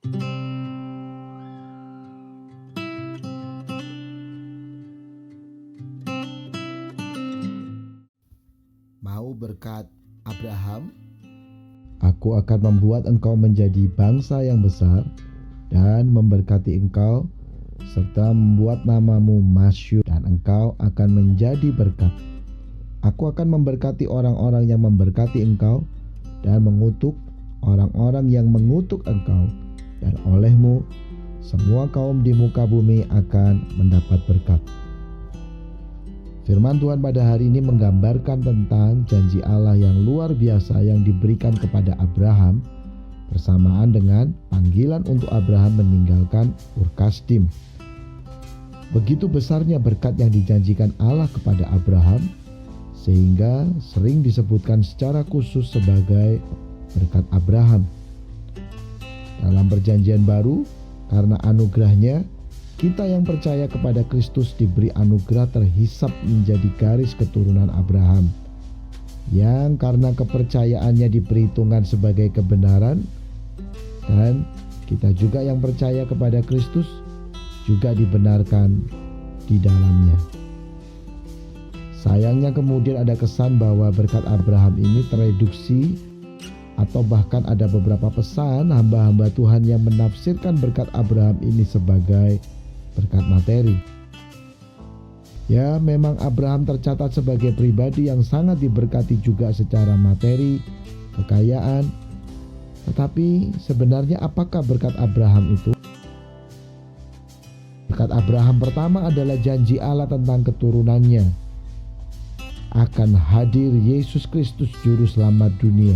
Mau berkat Abraham? Aku akan membuat engkau menjadi bangsa yang besar dan memberkati engkau, serta membuat namamu masyhur, dan engkau akan menjadi berkat. Aku akan memberkati orang-orang yang memberkati engkau dan mengutuk orang-orang yang mengutuk engkau, dan olehmu semua kaum di muka bumi akan mendapat berkat. Firman Tuhan pada hari ini menggambarkan tentang janji Allah yang luar biasa yang diberikan kepada Abraham bersamaan dengan panggilan untuk Abraham meninggalkan Ur Kasdim. Begitu besarnya berkat yang dijanjikan Allah kepada Abraham sehingga sering disebutkan secara khusus sebagai berkat Abraham. Dalam perjanjian baru, karena anugerahnya, kita yang percaya kepada Kristus diberi anugerah terhisap menjadi garis keturunan Abraham, yang karena kepercayaannya diperhitungkan sebagai kebenaran, dan kita juga yang percaya kepada Kristus juga dibenarkan di dalamnya. Sayangnya kemudian ada kesan bahwa berkat Abraham ini tereduksi, atau bahkan ada beberapa pesan hamba-hamba Tuhan yang menafsirkan berkat Abraham ini sebagai berkat materi. Ya, memang Abraham tercatat sebagai pribadi yang sangat diberkati juga secara materi, kekayaan. Tetapi sebenarnya apakah berkat Abraham itu? Berkat Abraham pertama adalah janji Allah tentang keturunannya. Akan hadir Yesus Kristus juru selamat dunia.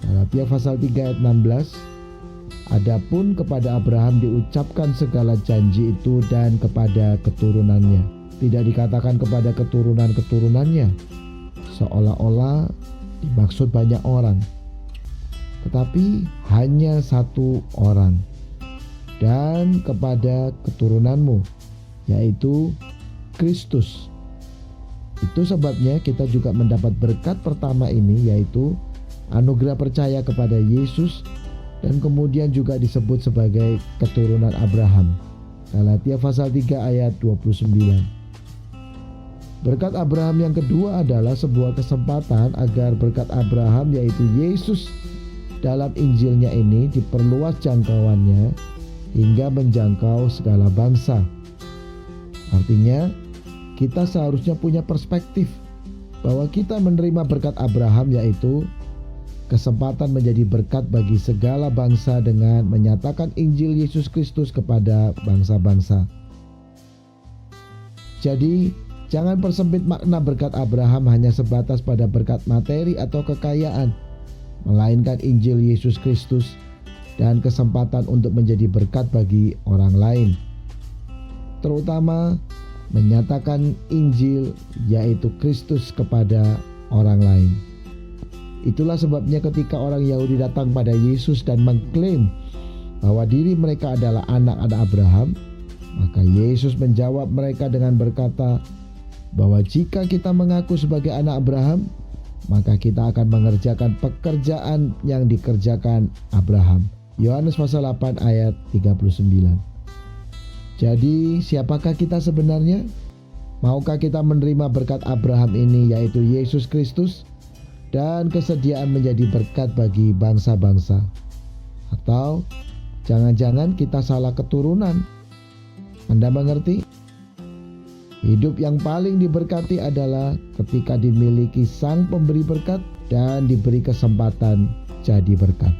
Galatia pasal 3 ayat 16. Adapun kepada Abraham diucapkan segala janji itu dan kepada keturunannya. Tidak dikatakan kepada keturunan-keturunannya, seolah-olah dimaksud banyak orang. Tetapi hanya satu orang. Dan kepada keturunanmu, yaitu Kristus. Itu sebabnya kita juga mendapat berkat pertama ini, yaitu anugerah percaya kepada Yesus, dan kemudian juga disebut sebagai keturunan Abraham. Galatia pasal 3 ayat 29. Berkat Abraham yang kedua adalah sebuah kesempatan agar berkat Abraham, yaitu Yesus, dalam Injilnya ini diperluas jangkauannya hingga menjangkau segala bangsa. Artinya, kita seharusnya punya perspektif bahwa kita menerima berkat Abraham, yaitu kesempatan menjadi berkat bagi segala bangsa dengan menyatakan Injil Yesus Kristus kepada bangsa-bangsa. Jadi, jangan persempit makna berkat Abraham hanya sebatas pada berkat materi atau kekayaan, melainkan Injil Yesus Kristus dan kesempatan untuk menjadi berkat bagi orang lain. Terutama menyatakan Injil, yaitu Kristus, kepada orang lain. Itulah sebabnya ketika orang Yahudi datang pada Yesus dan mengklaim bahwa diri mereka adalah anak-anak Abraham, maka Yesus menjawab mereka dengan berkata bahwa jika kita mengaku sebagai anak Abraham, maka kita akan mengerjakan pekerjaan yang dikerjakan Abraham. Yohanes pasal 8 ayat 39. Jadi siapakah kita sebenarnya? Maukah kita menerima berkat Abraham ini, yaitu Yesus Kristus, dan kesediaan menjadi berkat bagi bangsa-bangsa? Atau jangan-jangan kita salah keturunan? Anda mengerti? Hidup yang paling diberkati adalah ketika dimiliki Sang Pemberi berkat dan diberi kesempatan jadi berkat.